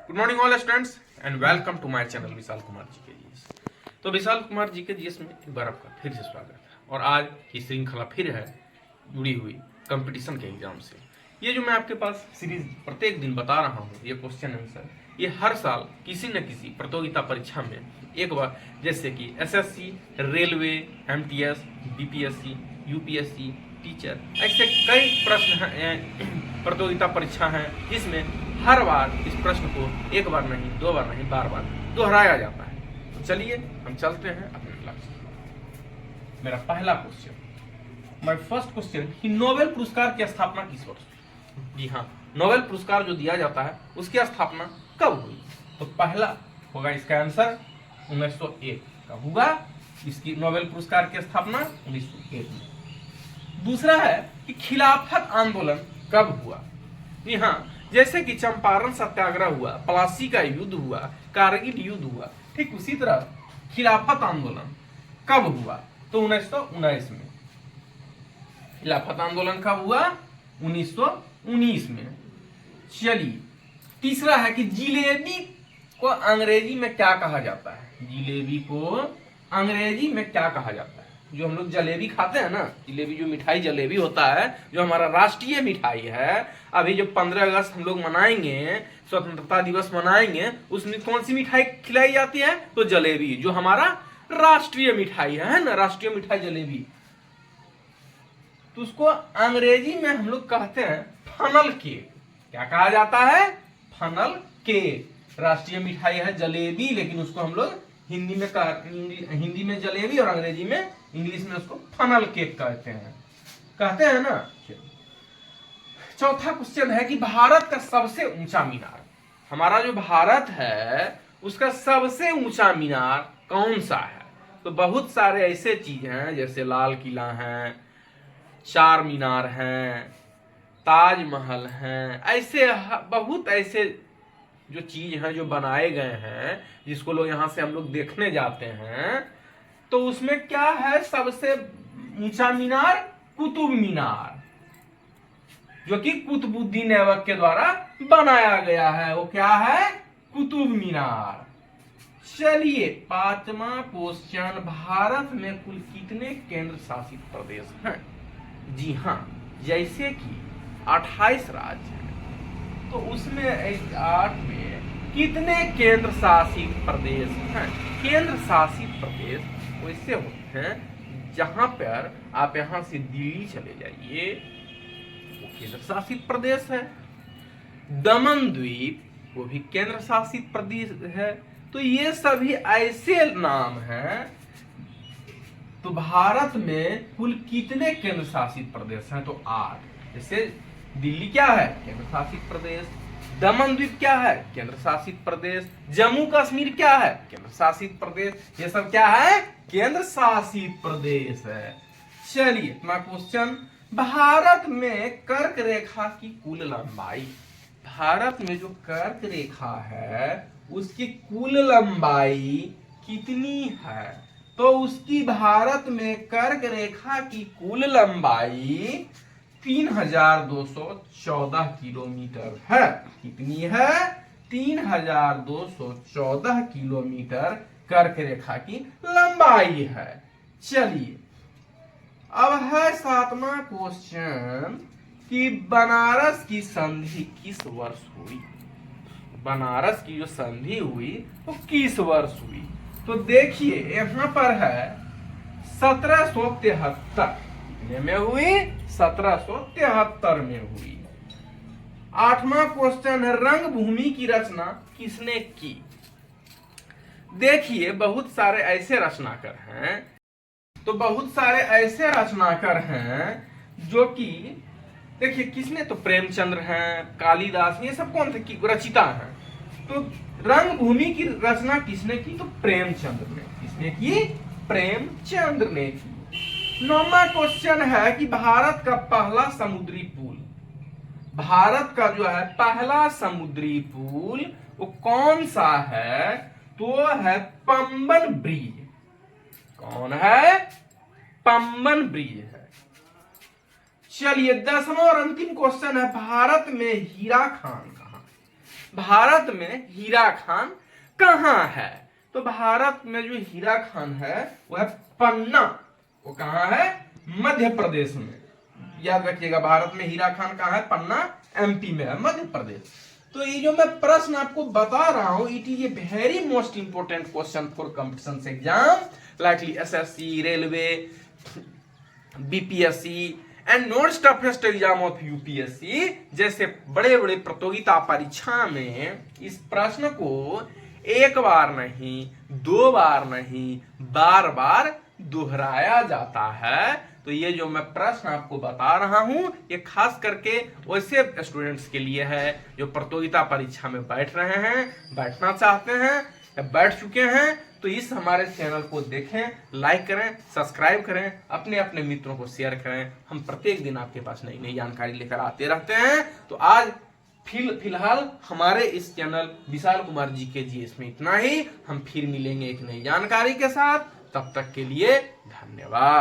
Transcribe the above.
Good morning all students and welcome to my channel Vishal Kumar ji के GS. तो विशाल कुमार जी के GS में एक बार आपका फिर से स्वागत है और आज की श्रृंखला फिर है जुड़ी हुई कंपटीशन के एग्जाम से। ये जो मैं आपके पास सीरीज प्रत्येक दिन बता रहा हूँ, ये क्वेश्चन आंसर, ये हर साल किसी न किसी प्रतियोगिता परीक्षा में एक बार, जैसे कि SSC, railway, MTS, BPSC, UPSC, teacher, ऐसे कई प्रश्न हैं, प्रतियोगिता परीक्षा हैं जिसमें हर बार इस प्रश्न को एक बार नहीं, दो बार नहीं, बार बार दोहराया जाता है। तो चलिए हम चलते हैं अपने लक्ष्य। मेरा पहला क्वेश्चन, माय फर्स्ट क्वेश्चन कि नोबेल पुरस्कार की स्थापना किस वर्ष हुई? जी हाँ, नोबेल पुरस्कार जो दिया जाता है उसकी स्थापना कब हुई? तो पहला होगा इसका आंसर 1901 का होगा इसकी नोबेल पुरस्कार की स्थापना 1901 में। दूसरा है कि खिलाफत आंदोलन कब हुआ? जी हाँ, जैसे कि चंपारण सत्याग्रह हुआ, प्लासी का युद्ध हुआ, कारगिल युद्ध हुआ, ठीक उसी तरह खिलाफत आंदोलन कब हुआ? तो 1919 में। खिलाफत आंदोलन कब हुआ? 1919 में। चलिए, तीसरा है कि जिलेबी को अंग्रेजी में क्या कहा जाता है? जिलेबी को अंग्रेजी में क्या कहा जाता है? जो हम लोग जलेबी खाते हैं ना, जिलेबी जो मिठाई जलेबी होता है, जो हमारा राष्ट्रीय मिठाई है, अभी जो 15 अगस्त हम लोग मनाएंगे, स्वतंत्रता दिवस मनाएंगे, उसमें कौन सी मिठाई खिलाई जाती है? तो जलेबी, जो हमारा राष्ट्रीय मिठाई है ना, राष्ट्रीय मिठाई जलेबी। तो उसको अंग्रेजी में हम लोग कहते हैं फनल केक। क्या कहा जाता है? Funnel cake. राष्ट्रीय मिठाई है जलेबी, लेकिन उसको हम लोग हिंदी में जलेबी और अंग्रेजी में, इंग्लिश में उसको फनल केक कहते हैं ना। चौथा क्वेश्चन है कि भारत का सबसे ऊंचा मीनार, हमारा जो भारत है उसका सबसे ऊंचा मीनार कौन सा है? तो बहुत सारे ऐसे चीज हैं, जैसे लाल किला है, चार मीनार हैं, ताजमहल हैं, ऐसे बहुत ऐसे जो चीज हैं जो बनाए गए हैं, जिसको लोग यहाँ से हम लोग देखने जाते हैं। तो उसमें क्या है सबसे ऊंचा मीनार? कुतुब मीनार, जो कि कुतुबुद्दीन ऐबक के द्वारा बनाया गया है। वो क्या है? कुतुब मीनार। चलिए, पांचवा क्वेश्चन, भारत में कुल कितने केंद्र शासित प्रदेश हैं? जी हाँ, जैसे कि 28 राज्य हैं, तो उसमें 8 में कितने केंद्र शासित प्रदेश हैं? केंद्र शासित प्रदेश वैसे होते हैं जहां पर आप यहां से दिल्ली चले जाइए, वो केंद्र शासित प्रदेश है। दमन द्वीप, वो भी केंद्र शासित प्रदेश है। तो ये सभी ऐसे नाम हैं। तो भारत में कुल कितने केंद्र शासित प्रदेश हैं? तो 8। जैसे दिल्ली क्या है? केंद्र शासित प्रदेश। दमन द्वीप क्या है? केंद्र शासित प्रदेश। जम्मू कश्मीर क्या है? केंद्र शासित प्रदेश। ये सब क्या है? केंद्र शासित प्रदेश है। चलिए, अपना क्वेश्चन, भारत में कर्क रेखा की कुल लंबाई, भारत में जो कर्क रेखा है उसकी कुल लंबाई कितनी है? तो उसकी भारत में कर्क रेखा की कुल लंबाई 3214 किलोमीटर है। कितनी है? 3214 किलोमीटर कर्क रेखा की लंबाई है। चलिए, अब है 7वां क्वेश्चन कि बनारस की संधि किस वर्ष हुई? बनारस की जो संधि हुई वो किस वर्ष हुई? तो देखिए, यहां पर है 1773 में हुई, 1773 में हुई। 8वां क्वेश्चन है, रंगभूमि की रचना किसने की? देखिए, बहुत सारे ऐसे रचनाकार हैं, तो बहुत सारे ऐसे रचनाकार हैं जो कि, देखिए किसने, तो प्रेमचंद्र हैं, कालिदास, ये सब कौन थे? रचिता हैं। तो रंगभूमि की रचना किसने की? तो प्रेमचंद्र ने। किसने की? प्रेमचंद्र ने की। 9वां क्वेश्चन है कि भारत का पहला समुद्री पुल, भारत का जो है पहला समुद्री पुल वो कौन सा है? तो है पंबन ब्रिज। कौन है? पंबन ब्रिज है। चलिए, 10वां और अंतिम क्वेश्चन है, भारत में हीरा खान कहां? भारत में हीरा खान कहाँ है? तो भारत में जो हीरा खान है वो है पन्ना। वो कहाँ है? मध्य प्रदेश में। याद रखिएगा, भारत में हीरा खान कहाँ है? पन्ना, एमपी में है, मध्य प्रदेश। तो ये जो मैं प्रश्न आपको बता रहा हूं, it is a very most important question for competition exam likely SSC, railway, BPSC and not toughest exam of UPSC जैसे बड़े बड़े प्रतियोगिता परीक्षा में इस प्रश्न को एक बार नहीं, दो बार नहीं, बार बार दोहराया जाता है। तो ये जो मैं प्रश्न आपको बता रहा हूं, ये खास करके वैसे स्टूडेंट्स के लिए है जो प्रतियोगिता परीक्षा में बैठ रहे हैं, बैठना चाहते हैं या बैठ चुके हैं। तो इस हमारे चैनल को देखें, लाइक करें, सब्सक्राइब करें, अपने अपने मित्रों को शेयर करें। हम प्रत्येक दिन आपके पास नई नई जानकारी लेकर आते रहते हैं। तो आज फिलहाल हमारे इस चैनल विशाल कुमार जीके में इतना ही। हम फिर मिलेंगे एक नई जानकारी के साथ। तब तक के लिए धन्यवाद।